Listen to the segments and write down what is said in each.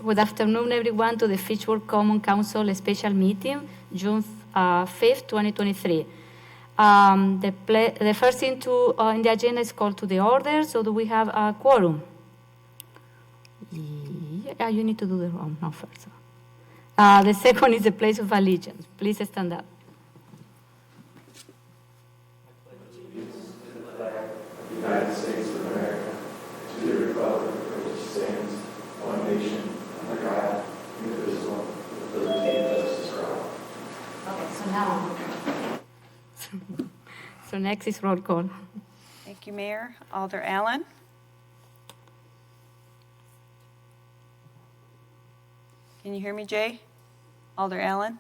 Good afternoon, everyone, to the Fitchburg Common Council special meeting, June 5th, 2023. The first thing in the agenda is called to the order, so do we have a quorum? Yeah, you need to do the roll no first. The second is the pledge of allegiance. Please stand up. United States of America, to the republic for which stands one nation, under God, indivisible, with liberty and justice for all. Okay, so now. So next is roll call. Thank you, Mayor. Alder Allen. Can you hear me, Jay? Alder Allen.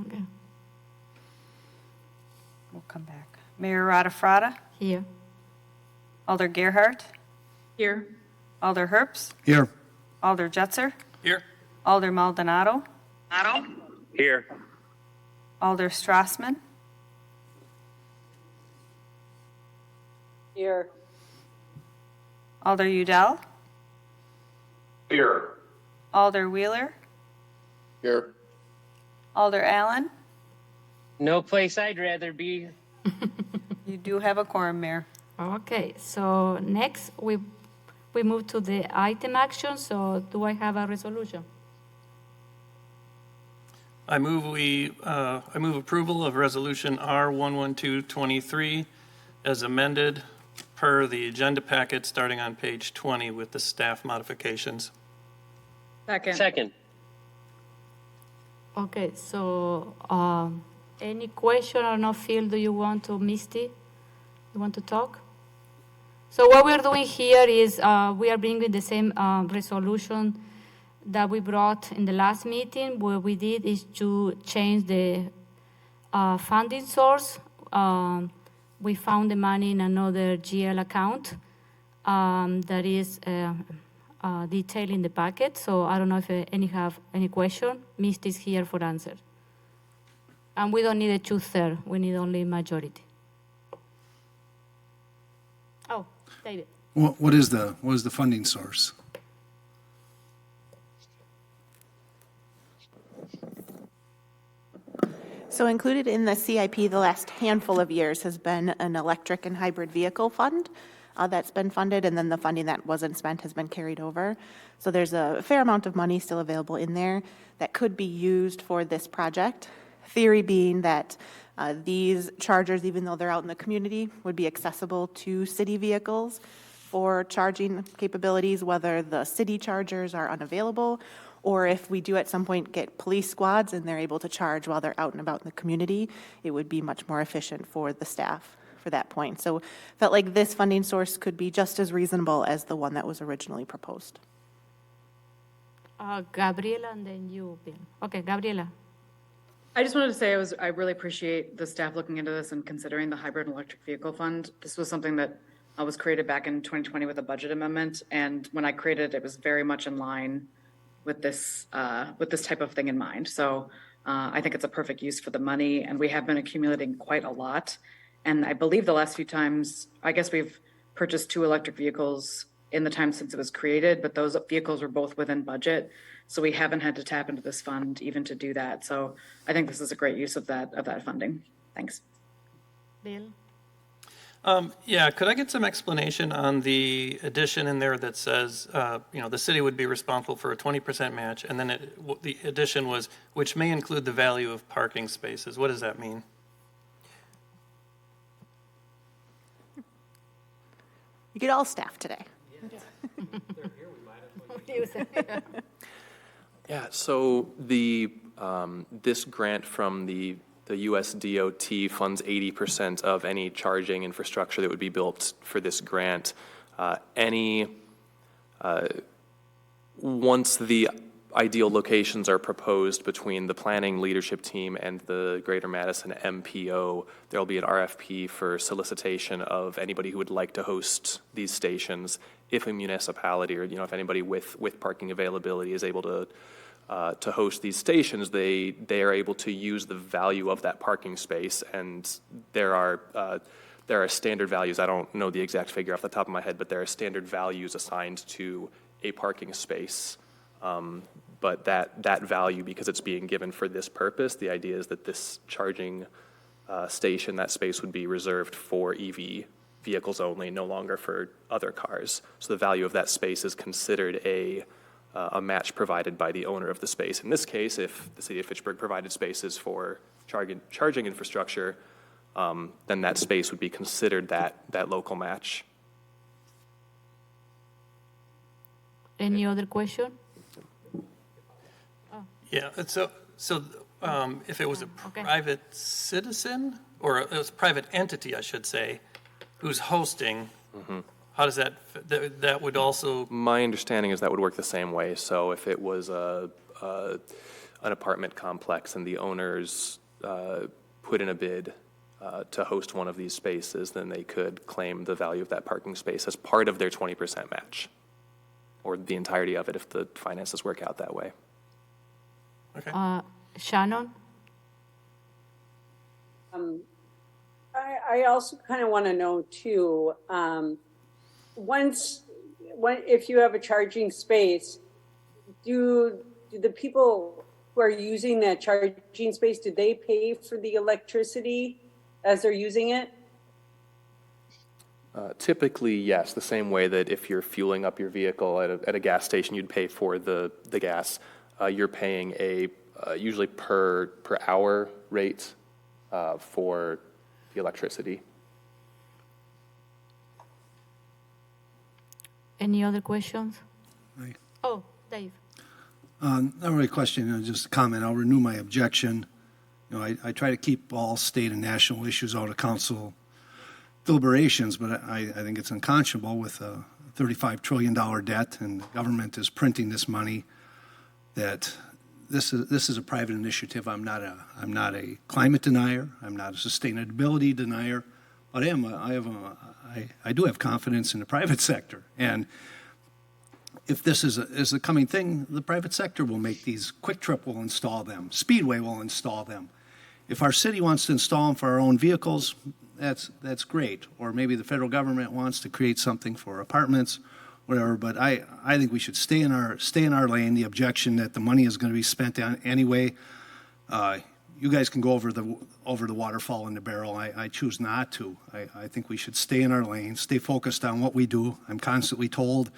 Okay. We'll come back. Mayor Radafrada. Here. Alder Gerhardt. Here. Alder Herps. Here. Alder Jetzer. Here. Alder Maldonado. Here. Alder Strassman. Here. Alder Udell. Here. Alder Wheeler. Here. Alder Allen. No place I'd rather be. You do have a quorum, Mayor. Okay, so next we move to the item action. So do I have a resolution? I move approval of Resolution R11223 as amended per the agenda packet starting on page 20 with the staff modifications. Second. Okay, so any question or no field do you want to, Misty? You want to talk? So what we're doing here is we are bringing the same resolution that we brought in the last meeting. What we did is to change the funding source. We found the money in another GL account that is detailed in the packet. So I don't know if any have any question. Misty is here for answer. And we don't need a 2/3. We need only majority. Oh, David. What is the funding source? So included in the CIP the last handful of years has been an electric and hybrid vehicle fund that's been funded, and then the funding that wasn't spent has been carried over. So there's a fair amount of money still available in there that could be used for this project. Theory being that these chargers, even though they're out in the community, would be accessible to city vehicles for charging capabilities, whether the city chargers are unavailable or if we do at some point get police squads and they're able to charge while they're out and about in the community, it would be much more efficient for the staff for that point. So felt like this funding source could be just as reasonable as the one that was originally proposed. Gabriela, and then you, Bill. Okay, Gabriela. I just wanted to say I really appreciate the staff looking into this and considering the hybrid and electric vehicle fund. This was something that was created back in 2020 with a budget amendment, and when I created it, it was very much in line with this type of thing in mind. So I think it's a perfect use for the money, and we have been accumulating quite a lot. And I believe the last few times, I guess we've purchased 2 electric vehicles in the time since it was created, but those vehicles were both within budget. So we haven't had to tap into this fund even to do that. So I think this is a great use of that funding. Thanks. Bill? Yeah, could I get some explanation on the addition in there that says, the city would be responsible for a 20% match, and then the addition was, which may include the value of parking spaces. What does that mean? You get all staff today. Yeah, so this grant from the U.S. DOT funds 80% of any charging infrastructure that would be built for this grant. Once the ideal locations are proposed between the planning leadership team and the Greater Madison MPO, there will be an RFP for solicitation of anybody who would like to host these stations. If a municipality or if anybody with parking availability is able to host these stations, they are able to use the value of that parking space, and there are there are standard values. I don't know the exact figure off the top of my head, but there are standard values assigned to a parking space. But that value, because it's being given for this purpose, the idea is that this charging station, that space would be reserved for EV vehicles only, no longer for other cars. So the value of that space is considered a match provided by the owner of the space. In this case, if the city of Fitchburg provided spaces for charging infrastructure, then that space would be considered that local match. Any other question? Yeah, so if it was a Okay. private citizen, or it was a private entity, I should say, who's hosting, how does that would also, My understanding is that would work the same way. So if it was an apartment complex and the owners put in a bid to host one of these spaces, then they could claim the value of that parking space as part of their 20% match, or the entirety of it if the finances work out that way. okay. Shannon? I also kind of want to know too, if you have a charging space, do the people who are using that charging space, do they pay for the electricity as they're using it? Typically, yes, the same way that if you're fueling up your vehicle at a gas station, you'd pay for the gas. You're paying a usually per hour rate for the electricity. Any other questions? Right. Oh, Dave. Not really a question, just a comment. I'll renew my objection. I try to keep all state and national issues out of council deliberations, but I think it's unconscionable with a $35 trillion debt and the government is printing this money that this is a private initiative. I'm not a climate denier. I'm not a sustainability denier, but I do have confidence in the private sector. And if this is a coming thing, the private sector will make these. Quick Trip will install them. Speedway will install them. If our city wants to install them for our own vehicles, that's great. Or maybe the federal government wants to create something for apartments, whatever. But I think we should stay in our lane. The objection that the money is going to be spent on anyway. You guys can go over the waterfall in the barrel. I choose not to. I think we should stay in our lane, stay focused on what we do. I'm constantly told,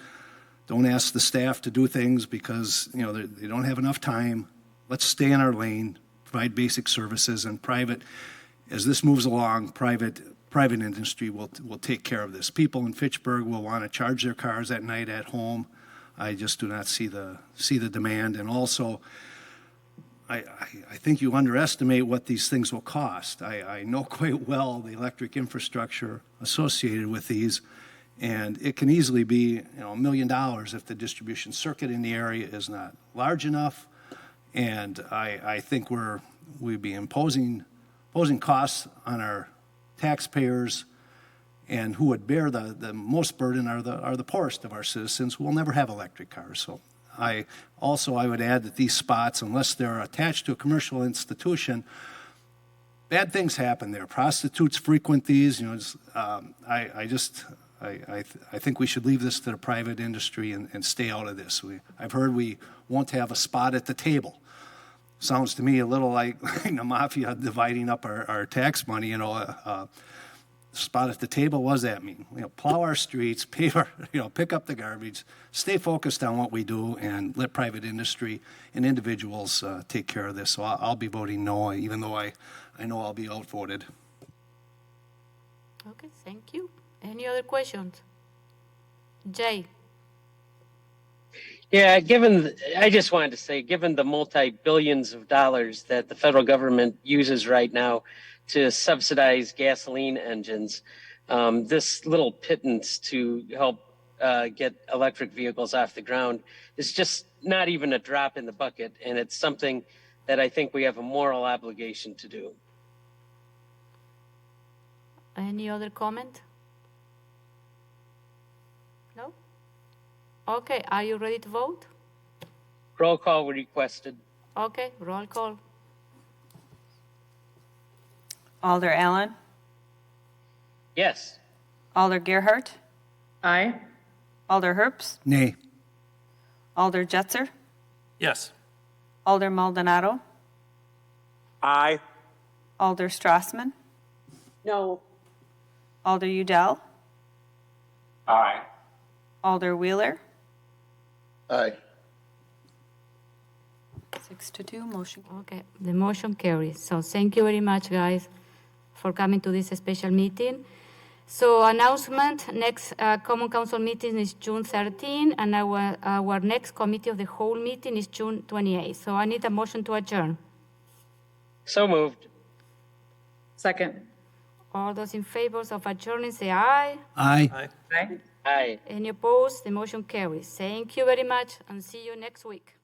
don't ask the staff to do things because they don't have enough time. Let's stay in our lane, provide basic services, and private. As this moves along, private industry will take care of this. People in Fitchburg will want to charge their cars at night at home. I just do not see the demand, and also. I think you underestimate what these things will cost. I know quite well the electric infrastructure associated with these, and it can easily be $1 million if the distribution circuit in the area is not large enough. And I think we'd be imposing costs on our taxpayers, and who would bear the most burden are the poorest of our citizens who will never have electric cars. So. I would add that these spots, unless they're attached to a commercial institution, bad things happen there. Prostitutes frequent these. I think we should leave this to the private industry and stay out of this. I've heard we won't have a spot at the table. Sounds to me a little like the mafia dividing up our tax money. Spot at the table. What does that mean? Plow our streets, pick up the garbage, stay focused on what we do, and let private industry and individuals take care of this. So I'll be voting no, even though I know I'll be outvoted. Okay, thank you. Any other questions? Jay? Yeah, I just wanted to say, given the multi-billions of dollars that the federal government uses right now to subsidize gasoline engines, this little pittance to help get electric vehicles off the ground is just not even a drop in the bucket, and it's something that I think we have a moral obligation to do. Any other comment? No? Okay, are you ready to vote? Roll call requested. Okay, roll call. Alder Allen, Yes. Alder Gerhart, Aye. Alder Herps, Nay. Alder Jetzer, Yes. Alder Maldonado, Aye. Alder Strassman, No. Alder Udell, Aye. Alder Wheeler, Aye. 6-2, motion. Okay, the motion carries. So thank you very much, guys, for coming to this special meeting. So announcement, next Common Council meeting is June 13, and our next committee of the whole meeting is June 28. So I need a motion to adjourn. So moved. Second. All those in favor of adjourning, say aye. Aye. Aye. Aye. Aye. Any opposed? The motion carries. Thank you very much, and see you next week.